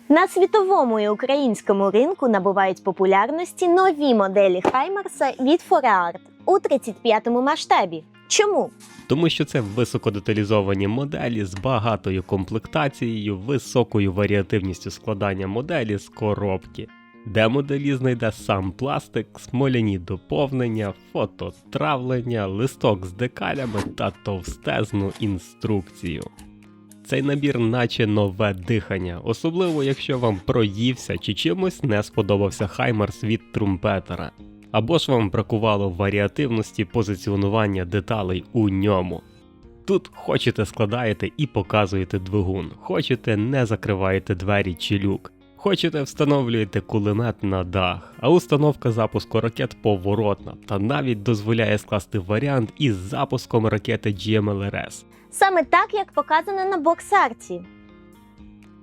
На світовому і українському ринку набувають популярності нові моделі Хаймарса від Фореарт у 35-му масштабі. Чому? Тому що це високодеталізовані моделі з багатою комплектацією, високою варіативністю складання моделі з коробки, де моделі знайде сам пластик, смоляні доповнення, фототравлення, листок з декалями та товстезну інструкцію. Цей набір наче нове дихання, особливо якщо вам проївся чи чимось не сподобався Хаймарс від Трумпетера, або ж вам бракувало варіативності позиціонування деталей у ньому. Тут хочете складаєте і показуєте двигун, хочете не закриваєте двері чи люк, хочете встановлюєте кулемет на дах, а установка запуску ракет поворотна та навіть дозволяє скласти варіант із запуском ракети GMLRS. Саме так, як показано на бокс-арті.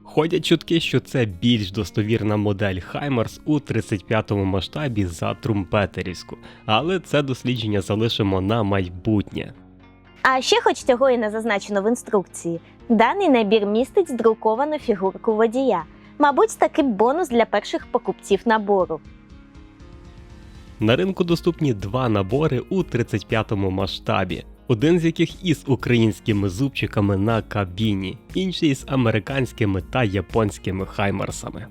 Ходять чутки, що це більш достовірна модель Хаймарс у 35-му масштабі за Трумпетерівську, але це дослідження залишимо на майбутнє. А ще хоч цього і не зазначено в інструкції, даний набір містить здруковану фігурку водія. Мабуть, такий бонус для перших покупців набору. На ринку доступні два набори у 35-му масштабі. Один з яких із українськими зубчиками на кабіні, інший з американськими та японськими Хаймарсами.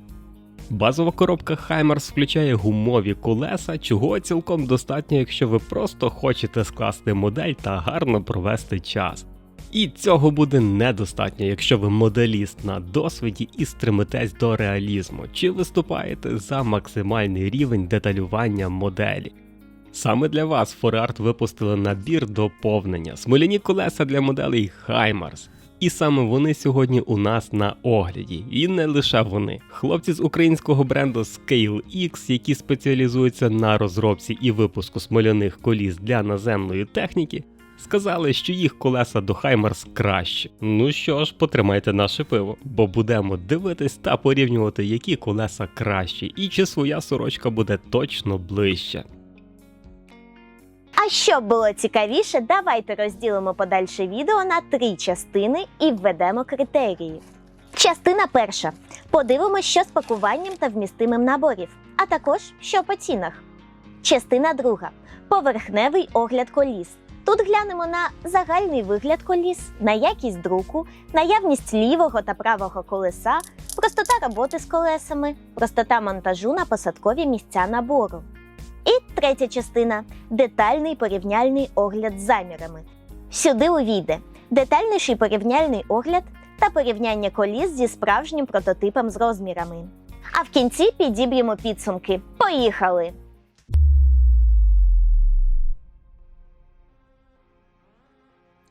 Базова коробка Хаймарс включає гумові колеса, чого цілком достатньо, якщо ви просто хочете скласти модель та гарно провести час. І цього буде недостатньо, якщо ви моделіст на досвіді і стремитесь до реалізму, чи виступаєте за максимальний рівень деталювання моделі. Саме для вас Фореарт випустили набір доповнення – смоляні колеса для моделей Хаймарс. І саме вони сьогодні у нас на огляді. І не лише вони. Хлопці з українського бренду ScaleX, які спеціалізуються на розробці і випуску смоляних коліс для наземної техніки, сказали, що їх колеса до Хаймарс кращі. Ну що ж, потримайте наше пиво, бо будемо дивитись та порівнювати, які колеса кращі, і чи своя сорочка буде точно ближче. А щоб було цікавіше, давайте розділимо подальше відео на 3 частини і введемо критерії. Частина перша. Подивимося, що з пакуванням та вмістимим наборів, а також що по цінах. Частина друга. Поверхневий огляд коліс. Тут глянемо на загальний вигляд коліс, на якість друку, наявність лівого та правого колеса, простота роботи з колесами, простота монтажу на посадкові місця набору. І третя частина – детальний порівняльний огляд з замірами. Сюди увійде детальніший порівняльний огляд та порівняння коліс зі справжнім прототипом з розмірами. А в кінці підіб'ємо підсумки. Поїхали!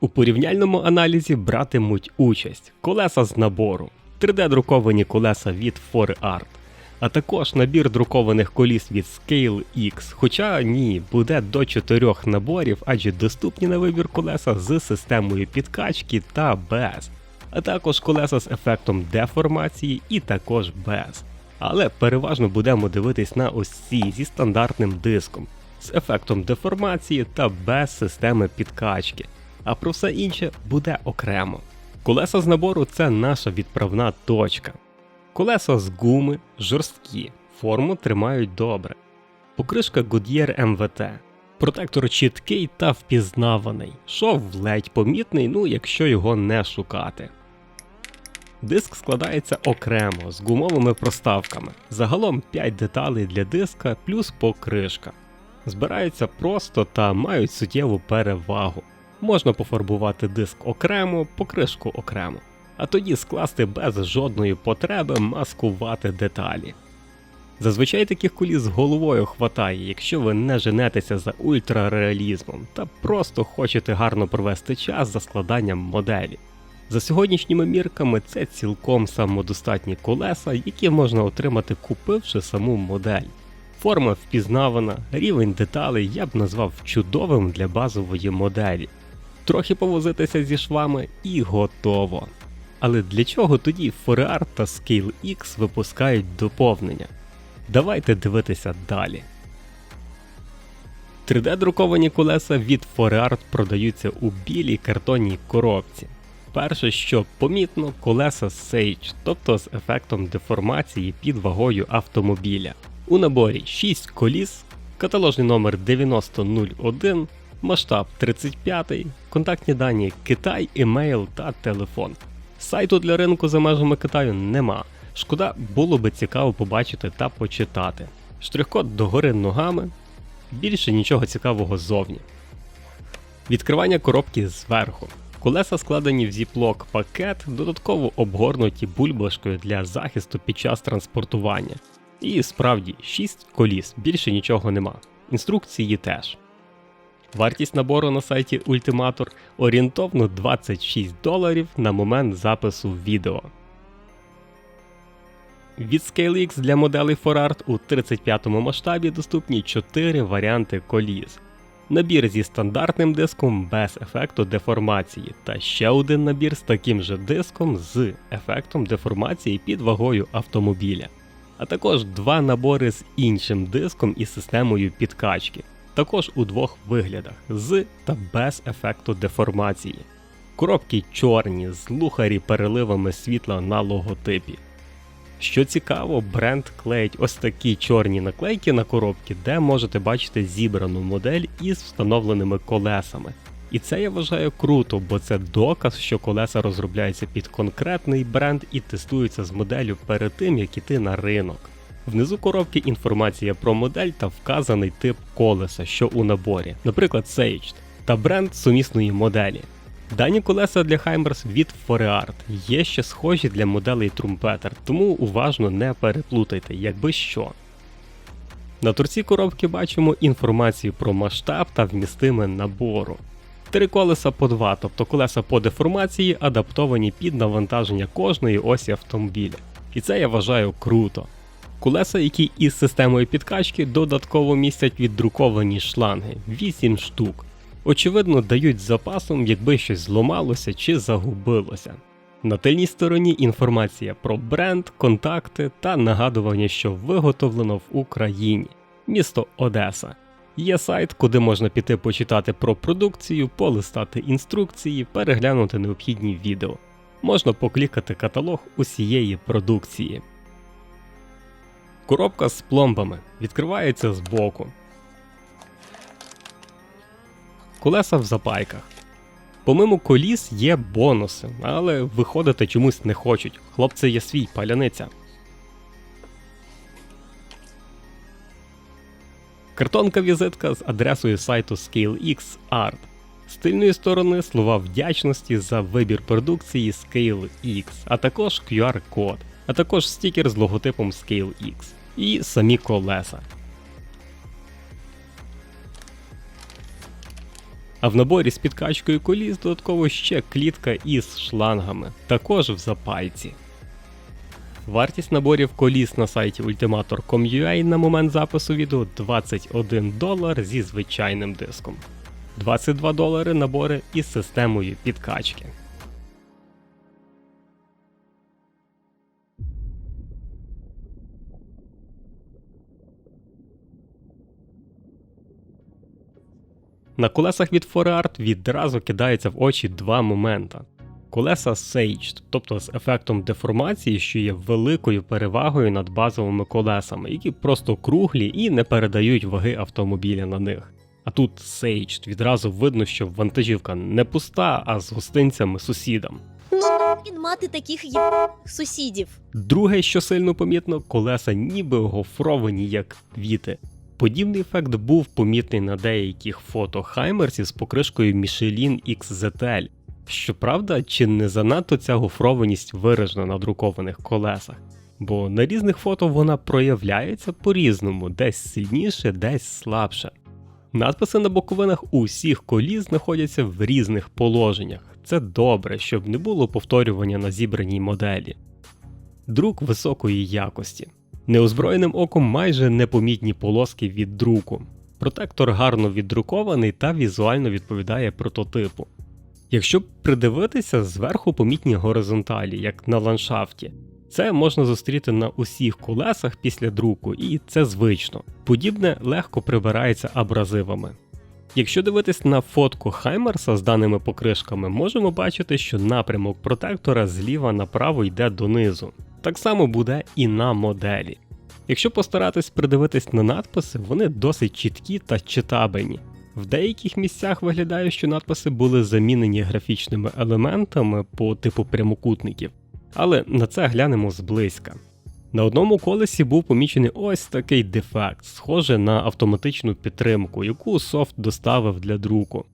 У порівняльному аналізі братимуть участь колеса з набору, 3D-друковані колеса від Фореарт, а також набір друкованих коліс від ScaleX, хоча ні, буде до 4 наборів, адже доступні на вибір колеса з системою підкачки та без, а також колеса з ефектом деформації і також без. Але переважно будемо дивитись на ось ці зі стандартним диском, з ефектом деформації та без системи підкачки, а про все інше буде окремо. Колеса з набору – це наша відправна точка. Колеса з гуми жорсткі, форму тримають добре. Покришка Goodyear MVT. Протектор чіткий та впізнаваний. Шов ледь помітний, якщо його не шукати. Диск складається окремо, з гумовими проставками. Загалом 5 деталей для диска плюс покришка. Збираються просто та мають суттєву перевагу. Можна пофарбувати диск окремо, покришку окремо. А тоді скласти без жодної потреби маскувати деталі. Зазвичай таких коліс з головою хватає, якщо ви не женетеся за ультрареалізмом та просто хочете гарно провести час за складанням моделі. За сьогоднішніми мірками це цілком самодостатні колеса, які можна отримати, купивши саму модель. Форма впізнавана, рівень деталей я б назвав чудовим для базової моделі. Трохи повозитися зі швами і готово. Але для чого тоді Фореарт та ScaleX випускають доповнення? Давайте дивитися далі. 3D-друковані колеса від Фореарт продаються у білій картонній коробці. Перше, що помітно, колеса Sage, тобто з ефектом деформації під вагою автомобіля. У наборі 6 коліс, каталожний номер 9001, масштаб 35, контактні дані Китай, емейл та телефон. Сайту для ринку за межами Китаю нема. Шкода, було би цікаво побачити та почитати. Штрих-код догори ногами, більше нічого цікавого ззовні. Відкривання коробки зверху. Колеса складені в зіплок пакет, додатково обгорнуті бульбашкою для захисту під час транспортування. І справді 6 коліс, більше нічого нема. Інструкції теж. Вартість набору на сайті Ultimator орієнтовно $26 на момент запису відео. Від ScaleX для моделей 4Art у 35-му масштабі доступні 4 варіанти коліс. Набір зі стандартним диском без ефекту деформації та ще один набір з таким же диском з ефектом деформації під вагою автомобіля. А також 2 набори з іншим диском і системою підкачки. Також у 2 виглядах – з та без ефекту деформації. Коробки чорні з лухарі-переливами світла на логотипі. Що цікаво, бренд клеїть ось такі чорні наклейки на коробки, де можете бачити зібрану модель із встановленими колесами. І це я вважаю круто, бо це доказ, що колеса розробляються під конкретний бренд і тестуються з моделлю перед тим, як іти на ринок. Внизу коробки інформація про модель та вказаний тип колеса, що у наборі, наприклад Sage, та бренд сумісної моделі. Дані колеса для Хаймерс від 4Art є ще схожі для моделей Trumpeter, тому уважно не переплутайте, якби що. На торці коробки бачимо інформацію про масштаб та вмістиме набору. 3 колеса по 2, тобто колеса по деформації адаптовані під навантаження кожної осі автомобіля. І це я вважаю круто. Колеса, які із системою підкачки додатково містять віддруковані шланги – 8 штук. Очевидно, дають з запасом, якби щось зламалося чи загубилося. На тильній стороні інформація про бренд, контакти та нагадування, що виготовлено в Україні. Місто Одеса. Є сайт, куди можна піти почитати про продукцію, полистати інструкції, переглянути необхідні відео. Можна поклікати каталог усієї продукції. Коробка з пломбами відкривається збоку. Колеса в запайках. Помимо коліс є бонуси, але виходити чомусь не хочуть. Хлопці є свій, паляниця. Картонка-візитка з адресою сайту ScaleX Art. З тильної сторони слова вдячності за вибір продукції ScaleX, а також QR-код, а також стікер з логотипом ScaleX. І самі колеса. А в наборі з підкачкою коліс додатково ще клітка із шлангами, також в запайці. Вартість наборів коліс на сайті ultimator.com.ua на момент запису відео $21 зі звичайним диском. $22 набори із системою підкачки. На колесах від 4Art відразу кидається в очі 2 моменти. Колеса Sage, тобто з ефектом деформації, що є великою перевагою над базовими колесами, які просто круглі і не передають ваги автомобіля на них. А тут Sage, відразу видно, що вантажівка не пуста, а з гостинцями сусідам. Він мати таких сусідів. Друге, що сильно помітно, колеса ніби гофровані як квіти. Подібний ефект був помітний на деяких фото Хаймерсів з покришкою Michelin XZL. Щоправда, чи не занадто ця гофрованість виражена на друкованих колесах? Бо на різних фото вона проявляється по-різному, десь сильніше, десь слабше. Надписи на боковинах усіх коліс знаходяться в різних положеннях. Це добре, щоб не було повторювання на зібраній моделі. Друк високої якості. Неозброєним оком майже непомітні полоски від друку. Протектор гарно віддрукований та візуально відповідає прототипу. Якщо придивитися, зверху помітні горизонталі, як на ландшафті. Це можна зустріти на усіх колесах після друку, і це звично. Подібне легко прибирається абразивами. Якщо дивитись на фотку Хаймерса з даними покришками, можемо бачити, що напрямок протектора зліва направо йде донизу. Так само буде і на моделі. Якщо постаратись придивитись на надписи, вони досить чіткі та читабельні. В деяких місцях виглядає, що надписи були замінені графічними елементами по типу прямокутників, але на це глянемо зблизька. На одному колесі був помічений ось такий дефект, схоже на автоматичну підтримку, яку софт доставив для друку.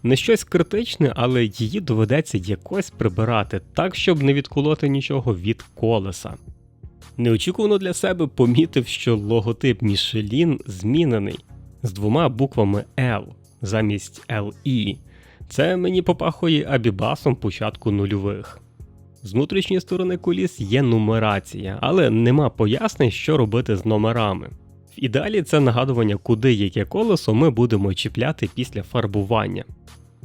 Не щось критичне, але її доведеться якось прибирати, так щоб не відколоти нічого від колеса. Неочікувано для себе помітив, що логотип Michelin змінений з двома буквами L замість LE. Це мені попахує абібасом початку нульових. З внутрішньої сторони коліс є нумерація, але нема пояснень, що робити з номерами. В ідеалі це нагадування, куди яке колесо ми будемо чіпляти після фарбування.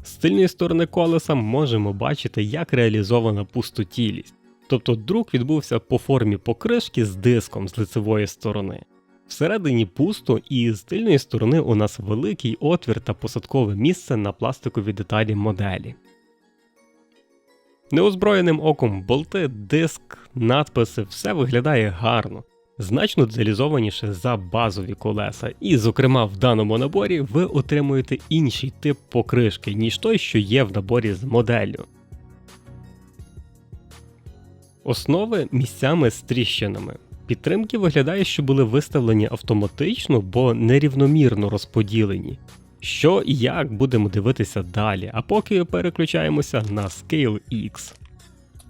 З тильної сторони колеса можемо бачити, як реалізована пустотілість. Тобто друк відбувся по формі покришки з диском з лицевої сторони. Всередині пусто, і з тильної сторони у нас великий отвір та посадкове місце на пластикові деталі моделі. Неозброєним оком болти, диск, надписи – все виглядає гарно, значно деталізованіше за базові колеса, і, зокрема, в даному наборі ви отримуєте інший тип покришки, ніж той, що є в наборі з моделлю. Основи місцями з тріщинами. Підтримки виглядає, що були виставлені автоматично, бо нерівномірно розподілені. Що і як будемо дивитися далі, а поки переключаємося на Scale X.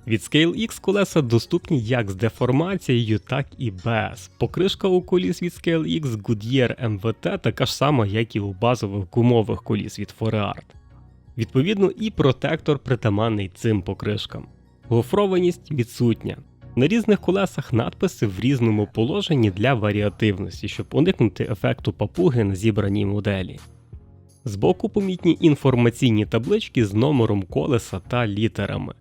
Від Scale X колеса доступні як з деформацією, так і без. Покришка у коліс від Scale X Goodyear MVT така ж сама, як і у базових гумових коліс від ForeArt. Відповідно, і протектор притаманний цим покришкам. Гофрованість відсутня. На різних колесах надписи в різному положенні для варіативності, щоб уникнути ефекту папуги на зібраній моделі. Збоку помітні інформаційні таблички з номером колеса та літерами.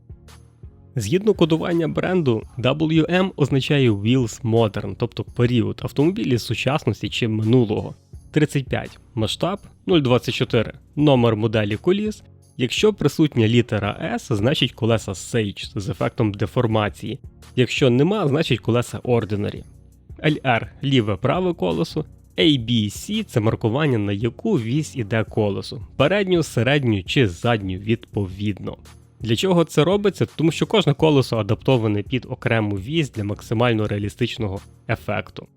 Згідно кодування бренду, WM означає Wheels Modern, тобто період автомобілів сучасності чи минулого. 35. Масштаб 0,24. Номер моделі коліс. Якщо присутня літера S, значить колеса Sage з ефектом деформації. Якщо нема, значить колеса Ordinary. LR – ліве-праве колесо. ABC – це маркування, на яку вісь іде колесо. Передню, середню чи задню відповідно. Для чого це робиться? Тому що кожне колесо адаптоване під окрему вісь для максимально реалістичного ефекту.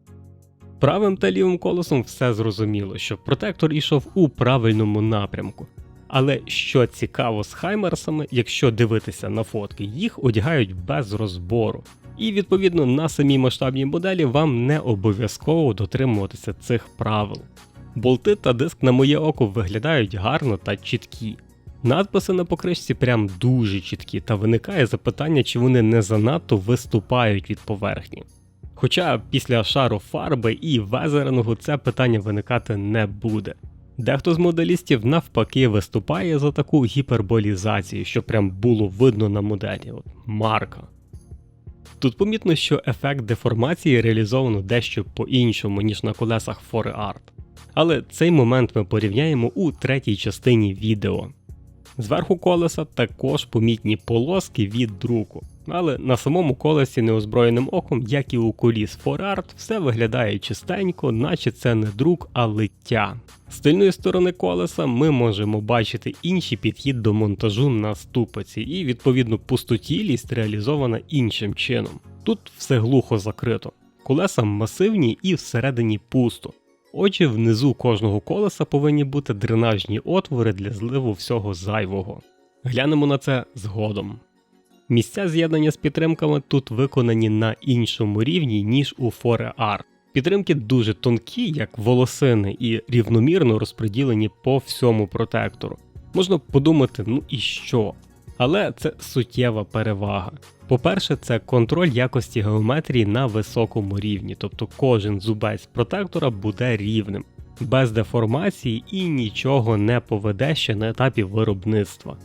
Правим та лівим колесом все зрозуміло, щоб протектор йшов у правильному напрямку. Але що цікаво з Хаймерсами, якщо дивитися на фотки, їх одягають без розбору. І відповідно на самій масштабній моделі вам не обов'язково дотримуватися цих правил. Болти та диск на моє око виглядають гарно та чіткі. Надписи на покришці прям дуже чіткі, та виникає запитання, чи вони не занадто виступають від поверхні. Хоча після шару фарби і везерингу це питання виникати не буде. Дехто з моделістів навпаки виступає за таку гіперболізацію, що прям було видно на моделі. От, марка. Тут помітно, що ефект деформації реалізовано дещо по-іншому, ніж на колесах ForeArt. Але цей момент ми порівняємо у третій частині відео. Зверху колеса також помітні полоски від друку. Але на самому колесі неозброєним оком, як і у коліс ForeArt, все виглядає чистенько, наче це не друк, а лиття. З тильної сторони колеса ми можемо бачити інший підхід до монтажу на ступиці, і відповідно пустотілість реалізована іншим чином. Тут все глухо закрито. Колеса масивні і всередині пусто. Отже, внизу кожного колеса повинні бути дренажні отвори для зливу всього зайвого. Глянемо на це згодом. Місця з'єднання з підтримками тут виконані на іншому рівні, ніж у ForeArt. Підтримки дуже тонкі, як волосини, і рівномірно розподілені по всьому протектору. Можна подумати, ну і що? Але це суттєва перевага. По-перше, це контроль якості геометрії на високому рівні, тобто кожен зубець протектора буде рівним, без деформації і нічого не поведе ще на етапі виробництва.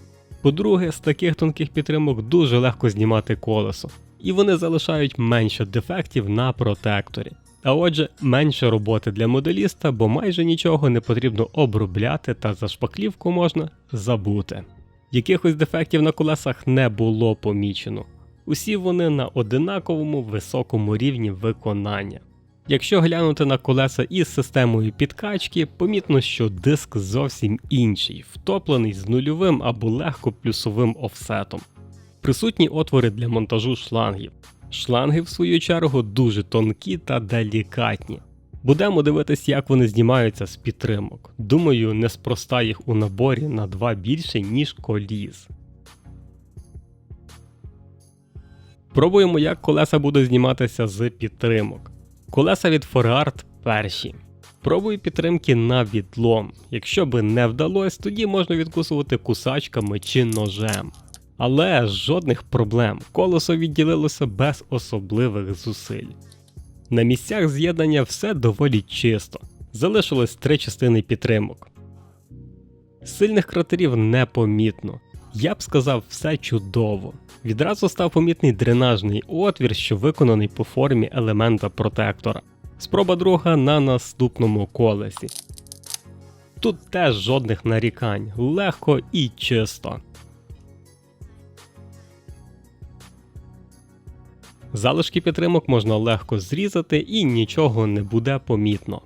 По-друге, з таких тонких підтримок дуже легко знімати колесо, і вони залишають менше дефектів на протекторі. А отже, менше роботи для моделіста, бо майже нічого не потрібно обробляти та за шпаклівку можна забути. Якихось дефектів на колесах не було помічено. Усі вони на одинаковому високому рівні виконання. Якщо глянути на колеса із системою підкачки, помітно, що диск зовсім інший, втоплений з нульовим або легко плюсовим офсетом. Присутні отвори для монтажу шлангів. Шланги, в свою чергу, дуже тонкі та делікатні. Будемо дивитися, як вони знімаються з підтримок. Думаю, неспроста їх у наборі на 2 більше, ніж коліс. Пробуємо, як колеса будуть зніматися з підтримок. Колеса від ForeArt перші. Пробую підтримки на відлом. Якщо би не вдалося, тоді можна відкусувати кусачками чи ножем. Але жодних проблем, колесо відділилося без особливих зусиль. На місцях з'єднання все доволі чисто, залишилось 3 частини підтримок. Сильних кратерів непомітно, я б сказав, все чудово. Відразу став помітний дренажний отвір, що виконаний по формі елемента протектора. Спроба друга на наступному колесі. Тут теж жодних нарікань, легко і чисто. Залишки підтримок можна легко зрізати і нічого не буде помітно.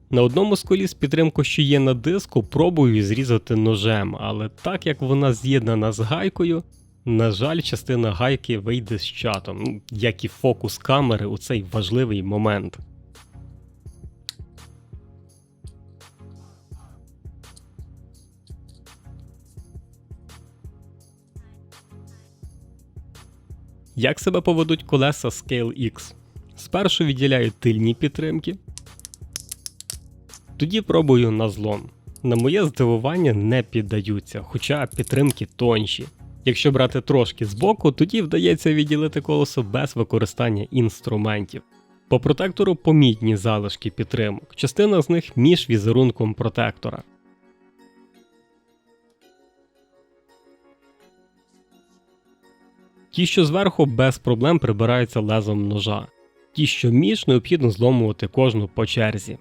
На одному з коліс підтримку, що є на диску, пробую зрізати ножем, але так як вона з'єднана з гайкою, на жаль, частина гайки вийде з чатом, як і фокус камери у цей важливий момент. Як себе поведуть колеса Scale X? Спершу відділяю тильні підтримки, тоді пробую на злом. На моє здивування не піддаються, хоча підтримки тонші. Якщо брати трошки збоку, тоді вдається відділити колесо без використання інструментів. По протектору помітні залишки підтримок, частина з них між візерунком протектора. Ті, що зверху, без проблем прибираються лезом ножа. Ті, що між, необхідно зломувати кожну по черзі.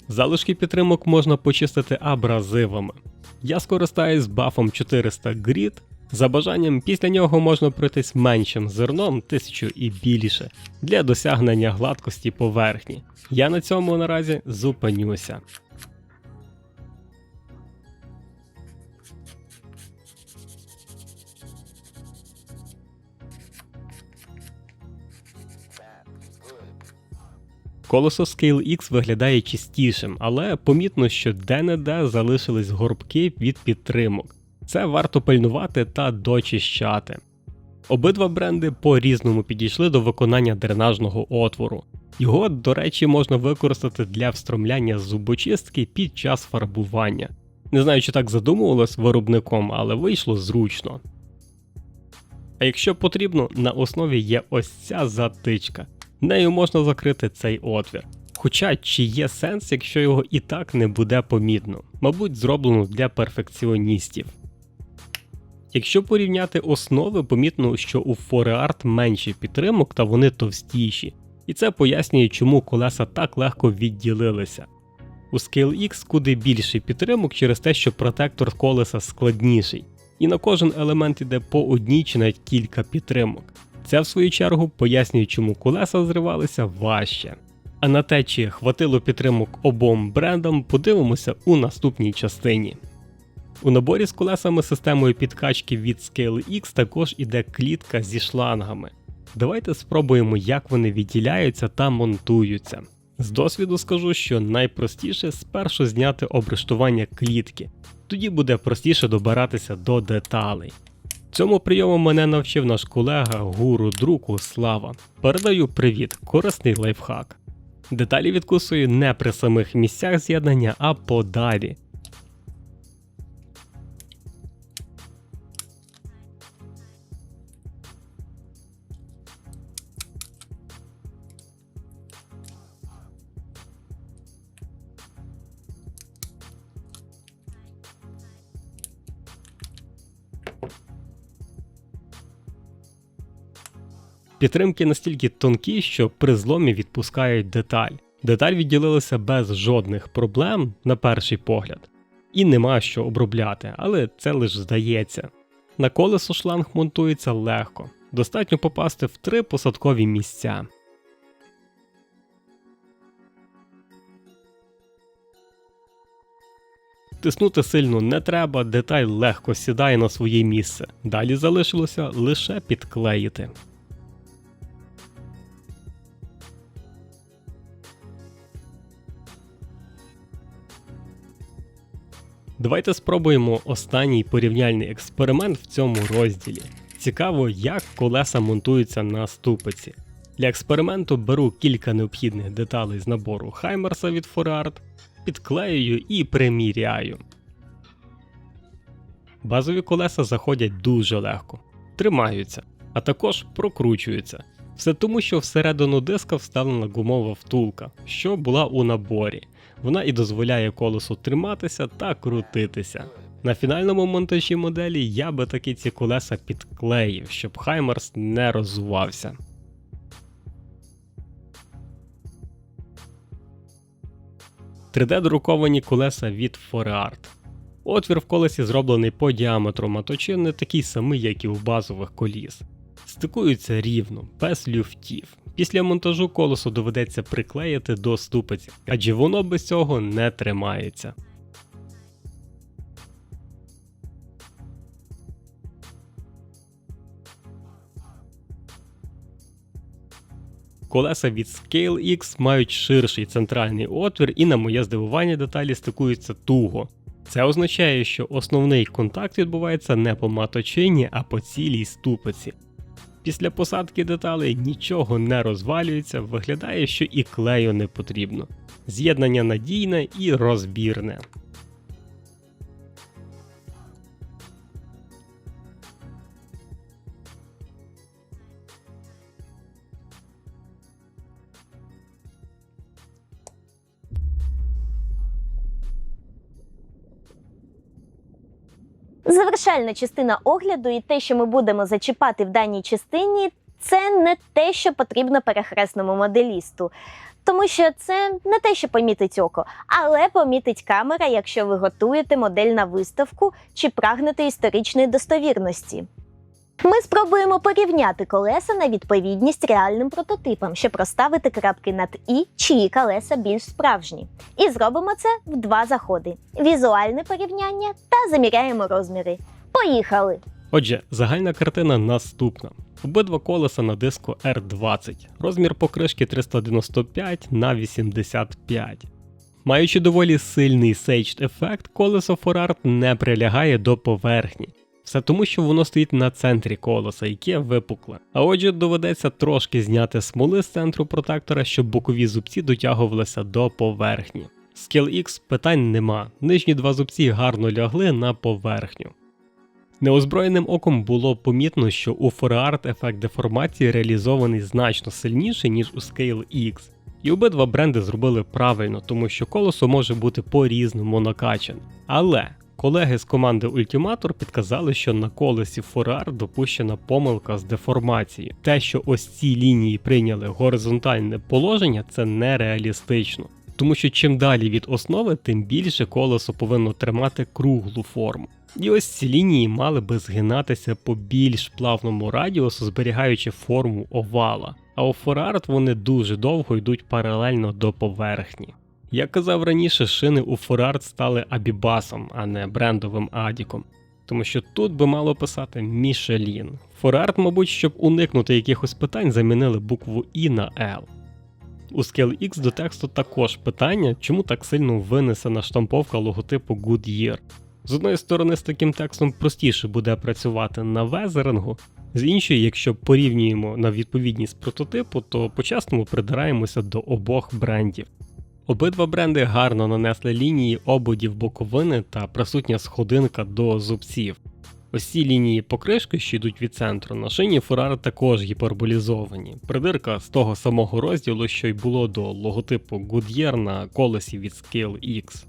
Залишки підтримок можна почистити абразивами. Я скористаюсь бафом 400 Grit, за бажанням після нього можна пройтись меншим зерном 1000 і більше, для досягнення гладкості поверхні. Я на цьому наразі зупинюся. Колесо Scale X виглядає чистішим, але помітно, що де-не-де залишились горбки від підтримок. Це варто пильнувати та дочищати. Обидва бренди по-різному підійшли до виконання дренажного отвору. Його, до речі, можна використати для встромляння зубочистки під час фарбування. Не знаю, чи так задумувалось виробником, але вийшло зручно. А якщо потрібно, на основі є ось ця затичка. Нею можна закрити цей отвір. Хоча чи є сенс, якщо його і так не буде помітно? Мабуть, зроблено для перфекціоністів. Якщо порівняти основи, помітно, що у ForeArt менше підтримок та вони товстіші. І це пояснює, чому колеса так легко відділилися. У Scale X куди більше підтримок через те, що протектор колеса складніший. І на кожен елемент йде по одній чи навіть кілька підтримок. Це, в свою чергу, пояснює, чому колеса зривалися важче. А на те, чи хватило підтримок обом брендам, подивимося у наступній частині. У наборі з колесами системою підкачки від Scale X також іде клітка зі шлангами. Давайте спробуємо, як вони відділяються та монтуються. З досвіду скажу, що найпростіше спершу зняти обрештування клітки, тоді буде простіше добиратися до деталей. Цьому прийому мене навчив наш колега гуру друку Слава. Передаю привіт, корисний лайфхак. Деталі відкусую не при самих місцях з'єднання, а подалі. Підтримки настільки тонкі, що при зломі відпускають деталь. Деталь відділилася без жодних проблем на перший погляд. І нема що обробляти, але це лише здається. На колесо шланг монтується легко. Достатньо попасти в 3 посадкові місця. Тиснути сильно не треба, деталь легко сідає на своє місце. Далі залишилося лише підклеїти. Давайте спробуємо останній порівняльний експеримент в цьому розділі. Цікаво, як колеса монтуються на ступиці. Для експерименту беру кілька необхідних деталей з набору Хаймерса від ForArt, підклеюю і приміряю. Базові колеса заходять дуже легко, тримаються, а також прокручуються. Все тому, що всередину диска вставлена гумова втулка, що була у наборі. Вона і дозволяє колесу триматися та крутитися. На фінальному монтажі моделі я би таки ці колеса підклеїв, щоб Хаймерс не роззувався. Тридедруκовані колеса від ForArt. Отвір в колесі зроблений по діаметру моточини, такий самий, як і у базових коліс. Стикуються рівно, без люфтів. Після монтажу колесо доведеться приклеїти до ступиці, адже воно без цього не тримається. Колеса від ScaleX мають ширший центральний отвір і, на моє здивування, деталі стикуються туго. Це означає, що основний контакт відбувається не по маточині, а по цілій ступиці. Після посадки деталей нічого не розвалюється, виглядає, що і клею не потрібно. З'єднання надійне і розбірне. Завершальна частина огляду і те, що ми будемо зачіпати в даній частині, це не те, що потрібно перехресному моделісту. Тому що це не те, що помітить око, але помітить камера, якщо ви готуєте модель на виставку чи прагнете історичної достовірності. Ми спробуємо порівняти колеса на відповідність реальним прототипам, щоб розставити крапки над «і», чиї колеса більш справжні. І зробимо це в 2 заходи – візуальне порівняння та заміряємо розміри. Поїхали! Отже, загальна картина наступна. Обидва колеса на диску R20, розмір покришки 395 на 85. Маючи доволі сильний Saged ефект, колесо ForArt не прилягає до поверхні. Все тому, що воно стоїть на центрі колеса, яке випукле. А отже, доведеться трошки зняти смоли з центру протектора, щоб бокові зубці дотягувалися до поверхні. ScaleX питань нема, нижні 2 зубці гарно лягли на поверхню. Неозброєним оком було помітно, що у ForArt ефект деформації реалізований значно сильніше, ніж у ScaleX. І обидва бренди зробили правильно, тому що колесо може бути по-різному накачане. Але колеги з команди Ultimator підказали, що на колесі ForArt допущена помилка з деформацією. Те, що ось ці лінії прийняли горизонтальне положення, це нереалістично. Тому що чим далі від основи, тим більше колесо повинно тримати круглу форму. І ось ці лінії мали би згинатися по більш плавному радіусу, зберігаючи форму овала. А у ForArt вони дуже довго йдуть паралельно до поверхні. Як казав раніше, шини у ForArt стали абібасом, а не брендовим адіком. Тому що тут би мало писати Michelin. ForArt, мабуть, щоб уникнути якихось питань, замінили букву І на L. У ScaleX до тексту також питання, чому так сильно винесена штамповка логотипу Goodyear. З одної сторони, з таким текстом простіше буде працювати на везерингу, з іншої, якщо порівнюємо на відповідність прототипу, то по-чесному придираємося до обох брендів. Обидва бренди гарно нанесли лінії ободів боковини та присутня сходинка до зубців. Ось ці лінії покришки, що йдуть від центру, на шині ForArt також гіперболізовані. Придирка з того самого розділу, що й було до логотипу Goodyear на колесі від ScaleX.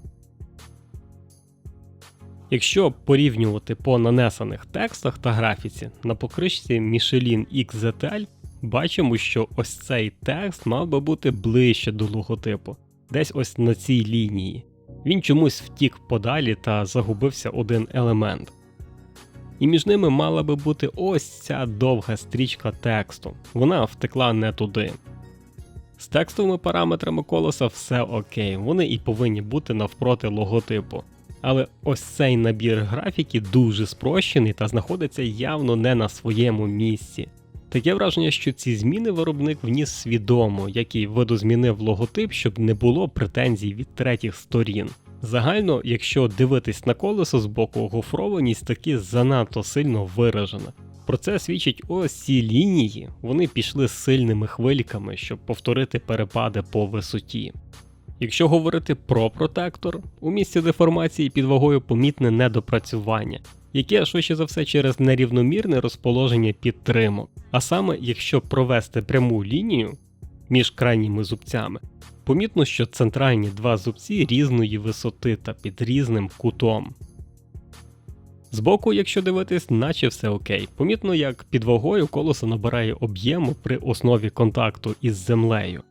Якщо порівнювати по нанесених текстах та графіці, на покришці Michelin XZL бачимо, що ось цей текст мав би бути ближче до логотипу, десь ось на цій лінії. Він чомусь втік подалі та загубився один елемент. І між ними мала би бути ось ця довга стрічка тексту, вона втекла не туди. З текстовими параметрами колеса все окей, вони і повинні бути навпроти логотипу. Але ось цей набір графіки дуже спрощений та знаходиться явно не на своєму місці. Таке враження, що ці зміни виробник вніс свідомо, як і видозмінив логотип, щоб не було претензій від третіх сторін. Загально, якщо дивитись на колесо з боку, гофрованість таки занадто сильно виражена. Про це свідчить ось ці лінії, вони пішли сильними хвильками, щоб повторити перепади по висоті. Якщо говорити про протектор, у місці деформації під вагою помітне недопрацювання, яке швидше за все через нерівномірне розположення підтримок. А саме, якщо провести пряму лінію між крайніми зубцями, помітно, що центральні два зубці різної висоти та під різним кутом. Збоку, якщо дивитись, наче все окей. Помітно, як під вагою колесо набирає об'єму при основі контакту із землею.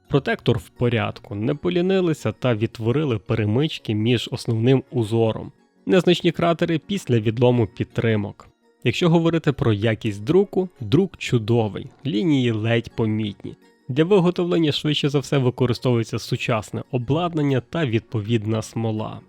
Протектор в порядку, не полінилися та відтворили перемички між основним узором. Незначні кратери після відлому підтримок. Якщо говорити про якість друку, друк чудовий, лінії ледь помітні. Для виготовлення швидше за все використовується сучасне обладнання та відповідна смола.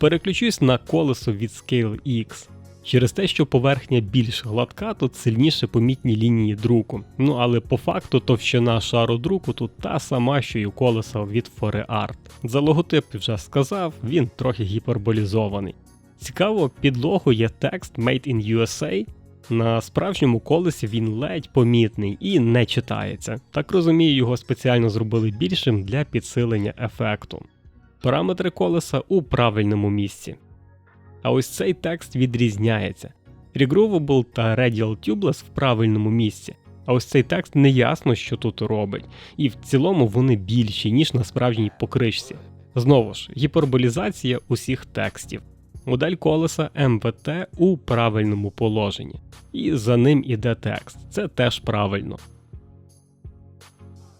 Переключусь на колесо від Scale X. Через те, що поверхня більш гладка, тут сильніше помітні лінії друку. Ну але по факту товщина шару друку тут та сама, що й у колеса від ForeArt. За логотип вже сказав, він трохи гіперболізований. Цікаво, під лого є текст Made in USA. На справжньому колесі він ледь помітний і не читається. Так розумію, його спеціально зробили більшим для підсилення ефекту. Параметри колеса у правильному місці. А ось цей текст відрізняється. Regroovable та Radial Tubeless в правильному місці. А ось цей текст не ясно, що тут робить. І в цілому вони більші, ніж на справжній покришці. Знову ж, гіперболізація усіх текстів. Модель колеса МВТ у правильному положенні. І за ним іде текст. Це теж правильно.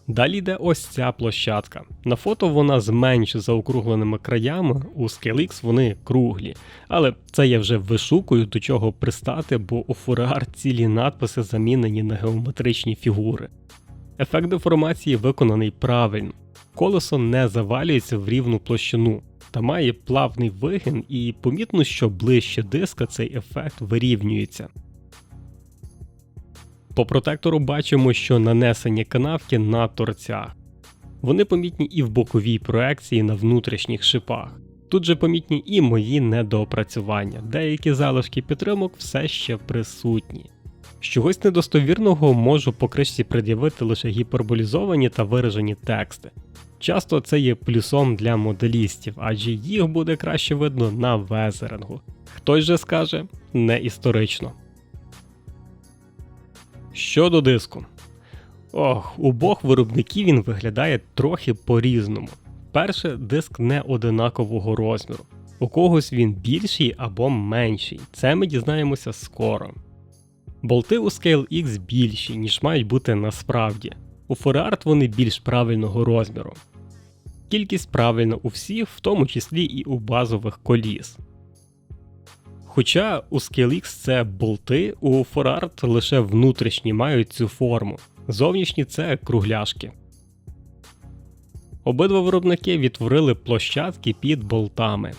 Далі йде ось ця площадка. На фото вона з менш заокругленими краями, у ScaleX вони круглі. Але це я вже вишукую, до чого пристати, бо у ForeArt цілі надписи замінені на геометричні фігури. Ефект деформації виконаний правильно. Колесо не завалюється в рівну площину та має плавний вигин, і помітно, що ближче диска цей ефект вирівнюється. По протектору бачимо, що нанесені канавки на торцях. Вони помітні і в боковій проекції на внутрішніх шипах. Тут же помітні і мої недоопрацювання, деякі залишки підтримок все ще присутні. З чогось недостовірного можу по кришці пред'явити лише гіперболізовані та виражені тексти. Часто це є плюсом для моделістів, адже їх буде краще видно на везерингу. Хтось же скаже, не історично. Щодо диску. У обох виробників він виглядає трохи по-різному. Перше, диск не одинакового розміру. У когось він більший або менший. Це ми дізнаємося скоро. Болти у ScaleX більші, ніж мають бути насправді. У ForeArt вони більш правильного розміру. Кількість правильна у всіх, в тому числі і у базових коліс. Хоча у ScaleX це болти, у ForeArt лише внутрішні мають цю форму. Зовнішні це кругляшки. Обидва виробники відтворили площадки під болтами.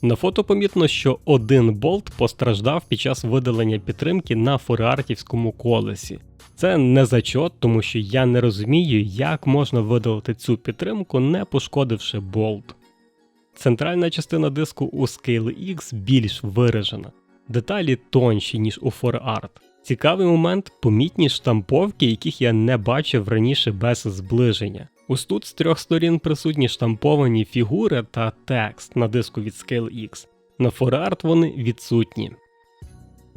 На фото помітно, що один болт постраждав під час видалення підтримки на фореартівському колесі. Це не зачот, тому що я не розумію, як можна видалити цю підтримку, не пошкодивши болт. Центральна частина диску у ScaleX більш виражена. Деталі тонші, ніж у ForeArt. Цікавий момент – помітні штамповки, яких я не бачив раніше без зближення. Ось тут з трьох сторін присутні штамповані фігури та текст на диску від ScaleX. На ForeArt вони відсутні.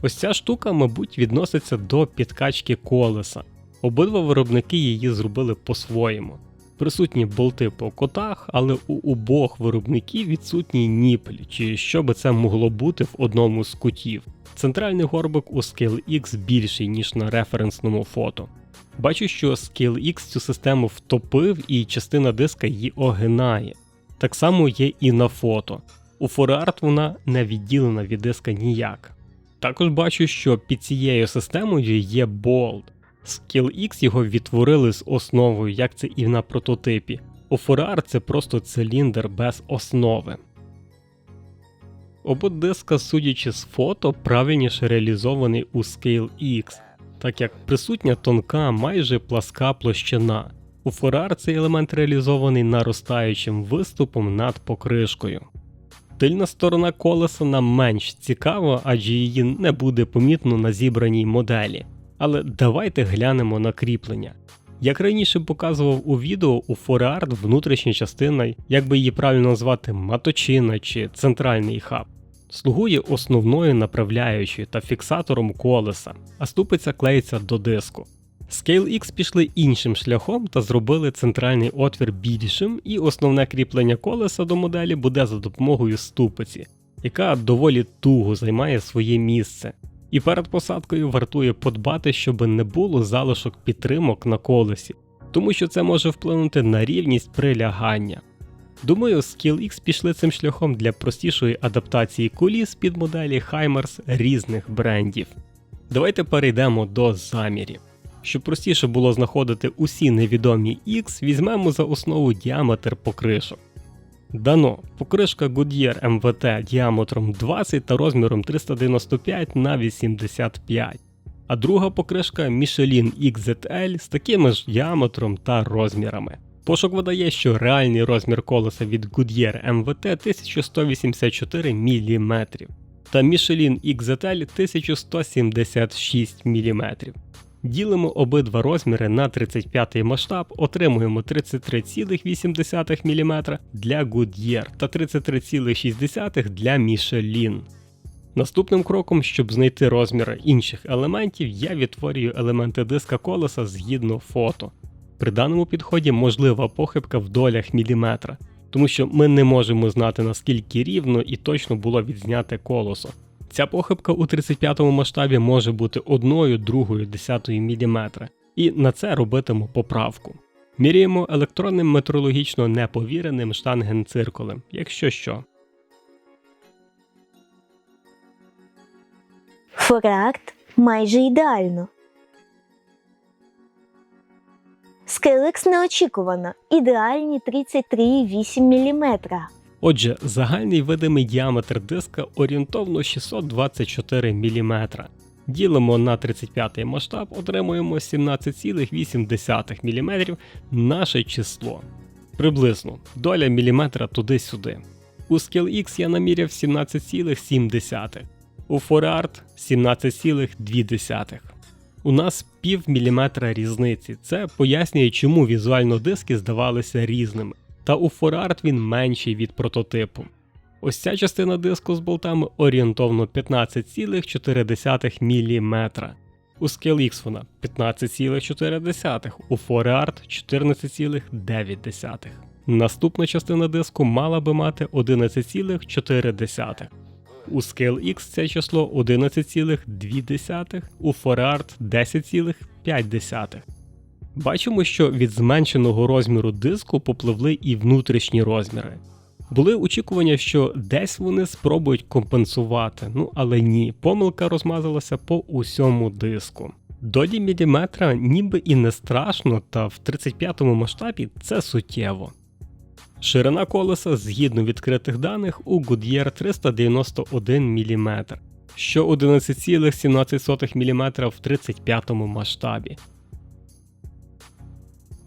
Ось ця штука, мабуть, відноситься до підкачки колеса. Обидва виробники її зробили по-своєму. Присутні болти по котах, але у обох виробників відсутній ніпель, чи що би це могло бути в одному з кутів. Центральний горбик у Scale X більший, ніж на референсному фото. Бачу, що Scale X цю систему втопив і частина диска її огинає. Так само є і на фото. У ForeArt вона не відділена від диска ніяк. Також бачу, що під цією системою є болт. Scale X його відтворили з основою, як це і на прототипі. У ForeArt це просто циліндр без основи. Оба диска, судячи з фото, правильніше реалізований у Scale X, так як присутня тонка, майже пласка площина. У ForeArt цей елемент реалізований наростаючим виступом над покришкою. Тильна сторона колеса нам менш цікава, адже її не буде помітно на зібраній моделі. Але давайте глянемо на кріплення. Як раніше показував у відео, у ForeArt внутрішня частина, як би її правильно назвати, маточина чи центральний хаб, слугує основною направляючою та фіксатором колеса, а ступиця клеїться до диску. Scale X пішли іншим шляхом та зробили центральний отвір більшим, і основне кріплення колеса до моделі буде за допомогою ступиці, яка доволі туго займає своє місце. І перед посадкою вартує подбати, щоб не було залишок підтримок на колесі, тому що це може вплинути на рівність прилягання. Думаю, Scale X пішли цим шляхом для простішої адаптації коліс під моделі Хаймерс різних брендів. Давайте перейдемо до замірів. Щоб простіше було знаходити усі невідомі X, візьмемо за основу діаметр покришок. Дано покришка Goodyear MVT діаметром 20 та розміром 395 на 85, а друга покришка Michelin XZL з таким ж діаметром та розмірами. Пошук видає, що реальний розмір колеса від Goodyear MVT 1184 мм та Michelin XZL 1176 мм. Ділимо обидва розміри на 35-й масштаб, отримуємо 33,8 мм для Goodyear та 33,6 для Michelin. Наступним кроком, щоб знайти розміри інших елементів, я відтворюю елементи диска колеса згідно фото. При даному підході можлива похибка в долях міліметра, тому що ми не можемо знати, наскільки рівно і точно було відзняте колесо. Ця похибка у 35-му масштабі може бути 1/2 мм, і на це робитиму поправку. Міряємо електронним метрологічно неповіреним штангенциркулем, якщо що. ForeArt майже ідеально. Scale X неочікувано. Ідеальні 33,8 мм. Отже, загальний видимий діаметр диска орієнтовно 624 мм. Ділимо на 35-й масштаб, отримуємо 17,8 мм наше число. Приблизно доля міліметра туди-сюди. У Scale X я наміряв 17,7, у ForeArt 17,2. У нас пів міліметра різниці. Це пояснює, чому візуально диски здавалися різними. Та у ForeArt він менший від прототипу. Ось ця частина диску з болтами орієнтовно 15,4 мм. У Scale X вона 15,4, у ForeArt 14,9. Наступна частина диску мала би мати 11,4. У Scale X це число 11,2, у ForeArt 10,5. Бачимо, що від зменшеного розміру диску попливли і внутрішні розміри. Були очікування, що десь вони спробують компенсувати, але ні, помилка розмазалася по усьому диску. Долі міліметра ніби і не страшно, та в 35-му масштабі це суттєво. Ширина колеса згідно відкритих даних у Goodyear 391 мм, що 11,17 мм в 35-му масштабі.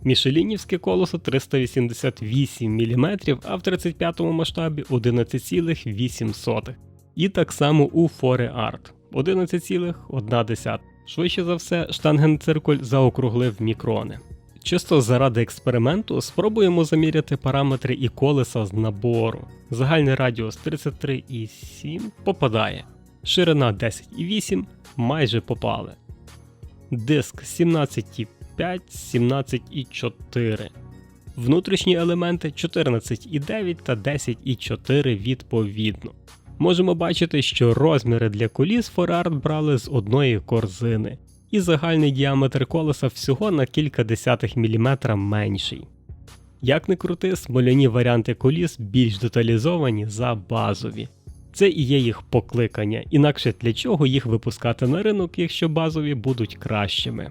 Мішелінівське колесо 388 мм, а в 35-му масштабі 11,8. І так само у ForeArt 11,1. Швидше за все, штангенциркуль заокруглив мікрони. Чисто заради експерименту спробуємо заміряти параметри і колеса з набору. Загальний радіус 33,7 попадає. Ширина 10,8 майже попали. Диск 17,5, 17,4. Внутрішні елементи 14,9 та 10,4 відповідно. Можемо бачити, що розміри для коліс 4ART брали з одної корзини, і загальний діаметр колеса всього на кілька десятих міліметра менший. Як не крути, смоляні варіанти коліс більш деталізовані за базові. Це і є їх покликання, інакше для чого їх випускати на ринок, якщо базові будуть кращими.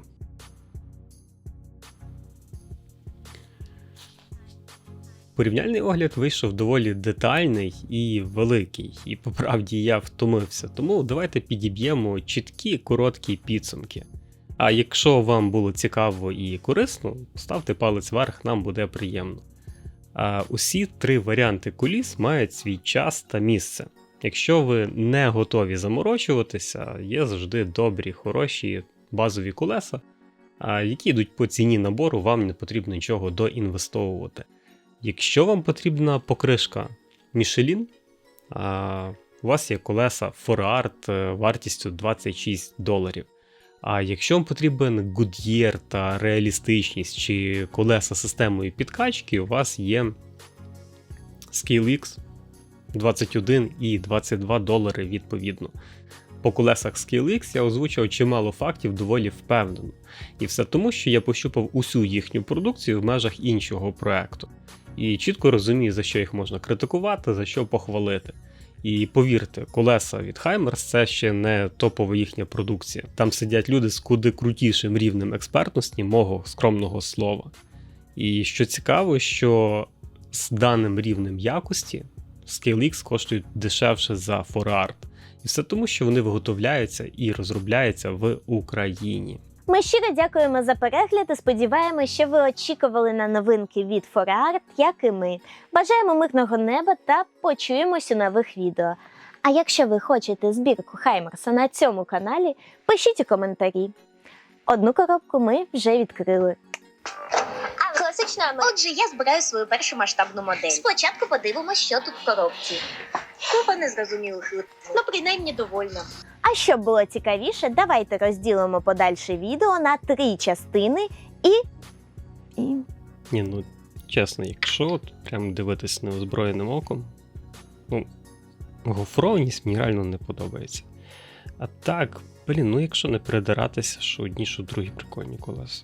Порівняльний огляд вийшов доволі детальний і великий, і по правді я втомився, тому давайте підіб'ємо чіткі, короткі підсумки. А якщо вам було цікаво і корисно, ставте палець вверх, нам буде приємно. Усі три варіанти коліс мають свій час та місце. Якщо ви не готові заморочуватися, є завжди добрі, хороші базові колеса, які йдуть по ціні набору, вам не потрібно нічого доінвестовувати. Якщо вам потрібна покришка Michelin, у вас є колеса 4ART вартістю $26. А якщо вам потрібен Goodyear та реалістичність чи колеса з системою підкачки, у вас є ScaleX 21 і $22 відповідно. По колесах ScaleX я озвучив чимало фактів доволі впевнено. І все тому, що я пощупав усю їхню продукцію в межах іншого проекту. І чітко розумію, за що їх можна критикувати, за що похвалити. І повірте, колеса від Heimers – це ще не топова їхня продукція. Там сидять люди з куди крутішим рівнем експертності мого скромного слова. І що цікаво, що з даним рівнем якості ScaleX коштують дешевше за 4ART. І все тому, що вони виготовляються і розробляються в Україні. Ми щиро дякуємо за перегляд і сподіваємося, що ви очікували на новинки від 4ART, як і ми. Бажаємо мирного неба та почуємось у нових відео. А якщо ви хочете збірку Хаймерса на цьому каналі, пишіть у коментарі. Одну коробку ми вже відкрили. Класична. Отже, я збираю свою першу масштабну модель. Спочатку подивимося, що тут в коробці. Купа незрозумілих, ну принаймні довольно. А щоб було цікавіше, давайте розділимо подальше відео на 3 частини і... Ні, ну чесно, якщо от прям дивитись неозброєним оком, гофрованість мені реально не подобається. А так, ну якщо не передиратися, що одні, що другі прикольні колеса.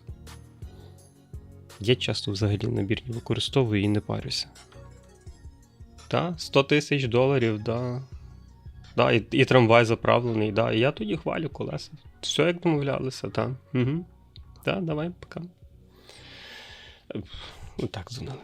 Я часто взагалі набірні використовую і не парюся. Та, $100 000, да. Да, і трамвай заправлений, да, і я тоді хвалю колеса. Все як домовлялися, так. Угу. Да, давай, пока. Так, дзвонили.